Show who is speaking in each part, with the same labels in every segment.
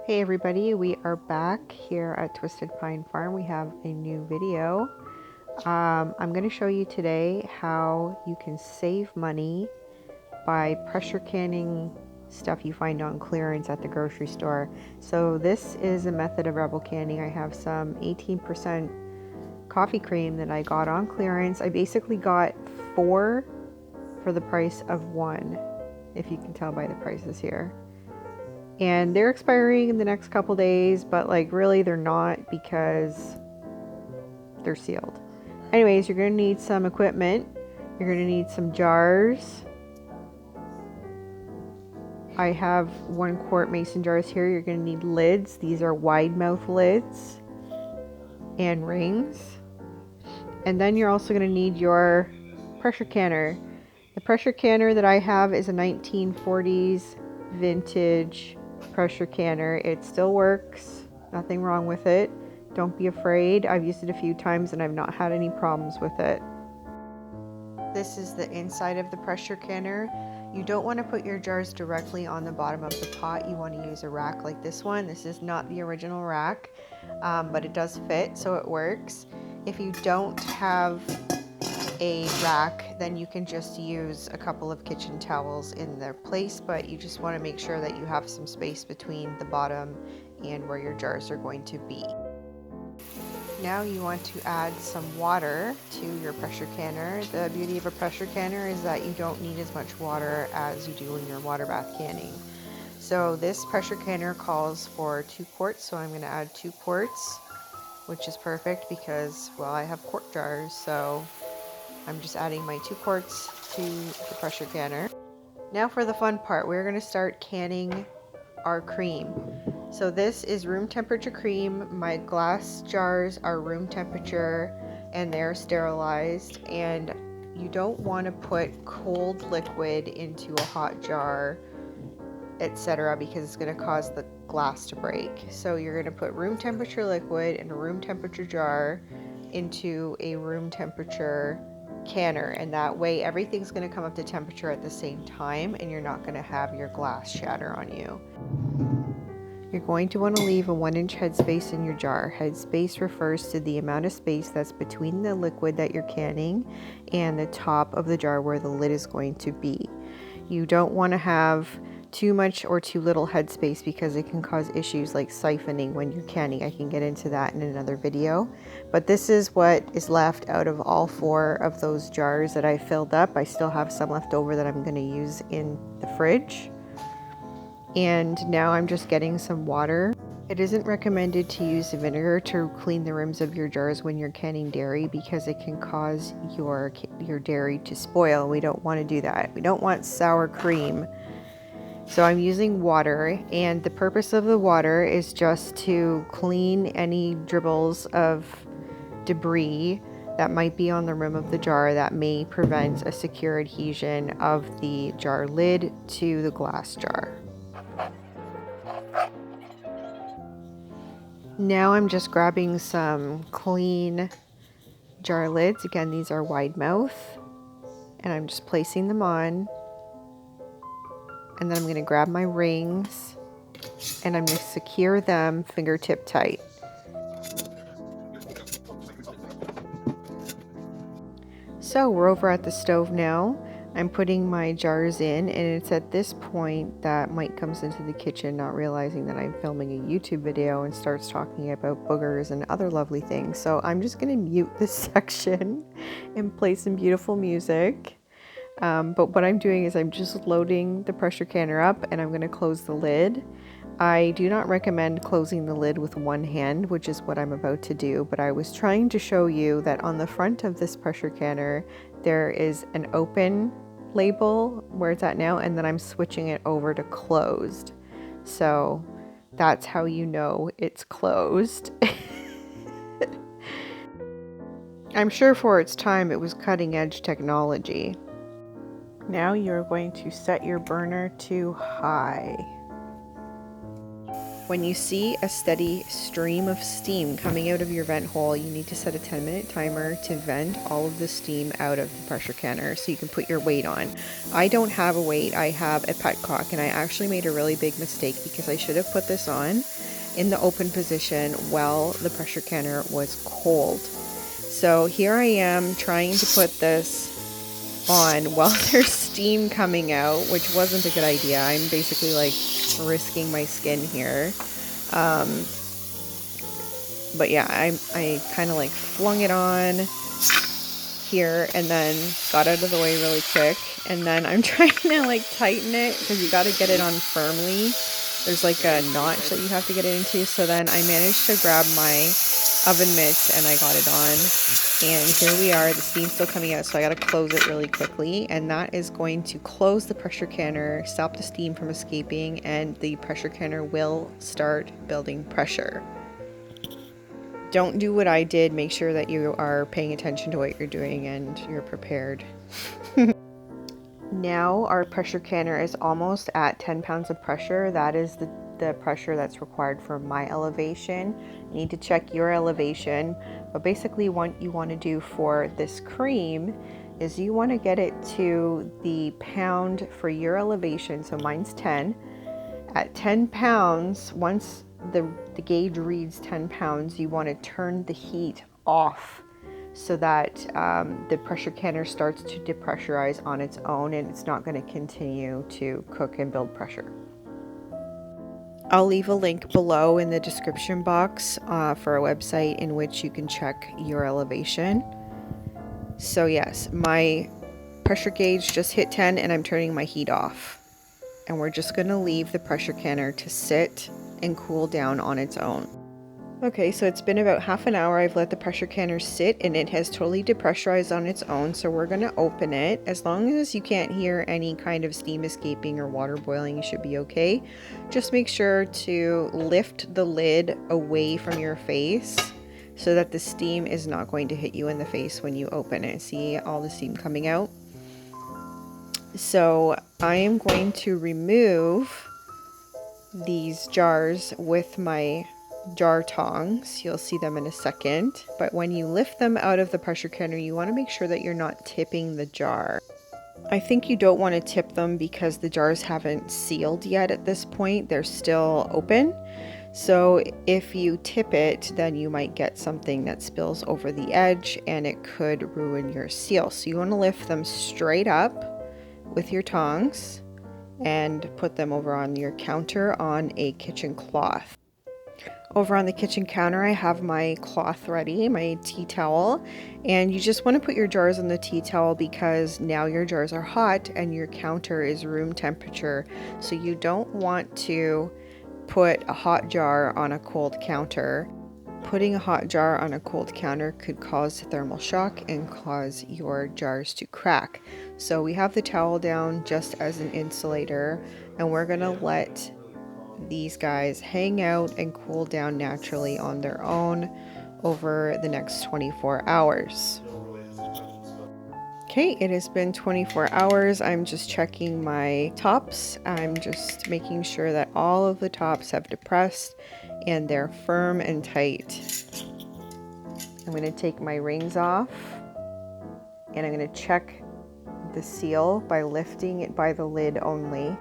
Speaker 1: Hey everybody, we are back here at Twisted Pine Farm. We have a new video. I'm going to show you today how you can save money by pressure canning stuff you find on clearance at the grocery store. So this is a method of rebel canning. I have some 18% coffee cream that I got on clearance. I basically got 4 for the price of 1, if you can tell by the prices here. And they're expiring in the next couple days, but like really they're not because they're sealed. Anyways, you're going to need some equipment. You're going to need some jars. I have 1 quart mason jars here. You're going to need lids. These are wide mouth lids and rings. And then you're also going to need your pressure canner. The pressure canner that I have is a 1940s vintage pressure canner. It still works, nothing wrong with it. Don't be afraid. I've used it a few times and I've not had any problems with it. This is the inside of the pressure canner. You don't want to put your jars directly on the bottom of the pot. You want to use a rack like this one. This is not the original rack, but it does fit, so it works. If you don't have a rack, then you can just use a couple of kitchen towels in their place, but you just want to make sure that you have some space between the bottom and where your jars are going to be. Now you want to add some water to your pressure canner. The beauty of a pressure canner is that you don't need as much water as you do in your water bath canning. So this pressure canner calls for 2 quarts, so I'm going to add 2 quarts, which is perfect because, well, I have quart jars, so I'm just adding my 2 quarts to the pressure canner. Now for the fun part, we're going to start canning our cream. So this is room temperature cream. My glass jars are room temperature and they're sterilized, and you don't want to put cold liquid into a hot jar, etc., because it's going to cause the glass to break. So you're going to put room temperature liquid in a room temperature jar into a room temperature canner, and that way everything's going to come up to temperature at the same time and you're not going to have your glass shatter on you. You're going to want to leave a 1-inch headspace in your jar. Headspace refers to the amount of space that's between the liquid that you're canning and the top of the jar where the lid is going to be. You don't want to have too much or too little headspace because it can cause issues like siphoning when you're canning. I can get into that in another video. But this is what is left out of all 4 of those jars that I filled up. I still have some left over that I'm going to use in the fridge. And now I'm just getting some water. It isn't recommended to use vinegar to clean the rims of your jars when you're canning dairy because it can cause your dairy to spoil. We don't want to do that. We don't want sour cream. So I'm using water, and the purpose of the water is just to clean any dribbles of debris that might be on the rim of the jar that may prevent a secure adhesion of the jar lid to the glass jar. Now I'm just grabbing some clean jar lids. Again, these are wide mouth, and I'm just placing them on. And then I'm going to grab my rings and I'm going to secure them fingertip tight. So we're over at the stove now. I'm putting my jars in, and it's at this point that Mike comes into the kitchen, not realizing that I'm filming a YouTube video, and starts talking about boogers and other lovely things. So I'm just going to mute this section and play some beautiful music. But what I'm doing is I'm just loading the pressure canner up, and I'm going to close the lid. I do not recommend closing the lid with one hand, which is what I'm about to do, but I was trying to show you that on the front of this pressure canner there is an open label where it's at now, and then I'm switching it over to closed. So that's how you know it's closed. I'm sure for its time it was cutting edge technology. Now you're going to set your burner to high. When you see a steady stream of steam coming out of your vent hole, you need to set a 10-minute timer to vent all of the steam out of the pressure canner so you can put your weight on. I don't have a weight, I have a petcock, and I actually made a really big mistake because I should have put this on, in the open position while the pressure canner was cold. So here I am trying to put this on while there's steam coming out, which wasn't a good idea. I'm basically like risking my skin here. But yeah, I kind of like flung it on here and then got out of the way really quick. And then I'm trying to like tighten it because you got to get it on firmly. There's like a notch that you have to get it into. So then I managed to grab my oven mitts and I got it on. And here we are, the steam's still coming out, so I gotta close it really quickly. And that is going to close the pressure canner, stop the steam from escaping, and the pressure canner will start building pressure. Don't do what I did. Make sure that you are paying attention to what you're doing and you're prepared. Now our pressure canner is almost at 10 pounds of pressure. That is the pressure that's required for my elevation. You need to check your elevation. But basically what you want to do for this cream is you want to get it to the pound for your elevation. So mine's 10. At 10 pounds, once the gauge reads 10 pounds, you want to turn the heat off so that the pressure canner starts to depressurize on its own and it's not going to continue to cook and build pressure. I'll leave a link below in the description box for a website in which you can check your elevation. So yes, my pressure gauge just hit 10 and I'm turning my heat off. And we're just going to leave the pressure canner to sit and cool down on its own. Okay, so it's been about half an hour. I've let the pressure canner sit and it has totally depressurized on its own. So we're going to open it. As long as you can't hear any kind of steam escaping or water boiling, you should be okay. Just make sure to lift the lid away from your face so that the steam is not going to hit you in the face when you open it. See all the steam coming out? So I am going to remove these jars with my jar tongs. You'll see them in a second. But when you lift them out of the pressure canner, you want to make sure that you're not tipping the jar. I think you don't want to tip them because the jars haven't sealed yet at this point. They're still open. So if you tip it, then you might get something that spills over the edge and it could ruin your seal. So you want to lift them straight up with your tongs and put them over on your counter on a kitchen cloth. Over on the kitchen counter, I have my cloth ready, my tea towel, and you just want to put your jars on the tea towel because now your jars are hot and your counter is room temperature. So you don't want to put a hot jar on a cold counter. Putting a hot jar on a cold counter could cause thermal shock and cause your jars to crack. So we have the towel down just as an insulator, and we're gonna let these guys hang out and cool down naturally on their own over the next 24 hours. Okay, it has been 24 hours. I'm just checking my tops. I'm just making sure that all of the tops have depressed and they're firm and tight. I'm going to take my rings off and I'm going to check the seal by lifting it by the lid only.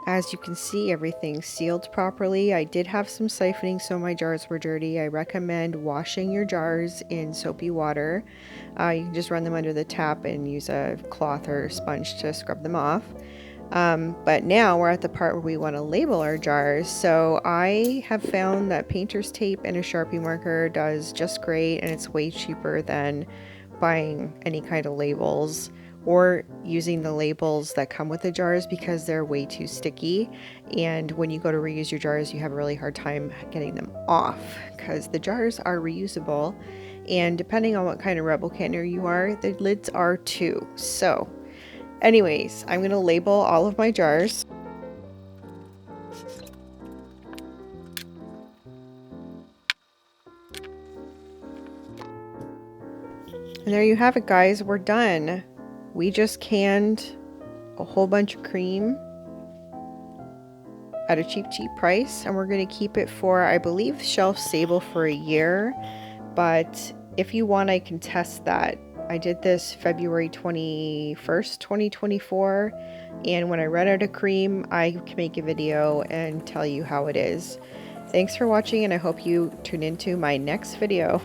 Speaker 1: As you can see, everything's sealed properly. I did have some siphoning, so my jars were dirty. I recommend washing your jars in soapy water. You can just run them under the tap and use a cloth or sponge to scrub them off. But now we're at the part where we want to label our jars. So I have found that painter's tape and a Sharpie marker does just great, and it's way cheaper than buying any kind of labels or using the labels that come with the jars because they're way too sticky, and when you go to reuse your jars you have a really hard time getting them off because the jars are reusable, and depending on what kind of rebel canner you are, the lids are too. So anyways, I'm going to label all of my jars. And there you have it, guys. We're done. We just canned a whole bunch of cream at a cheap price, and we're going to keep it for, I believe, shelf stable for a year. But if you want, I can test that. I did this February 21st, 2024, and when I run out of cream, I can make a video and tell you how it is. Thanks for watching, and I hope you tune into my next video.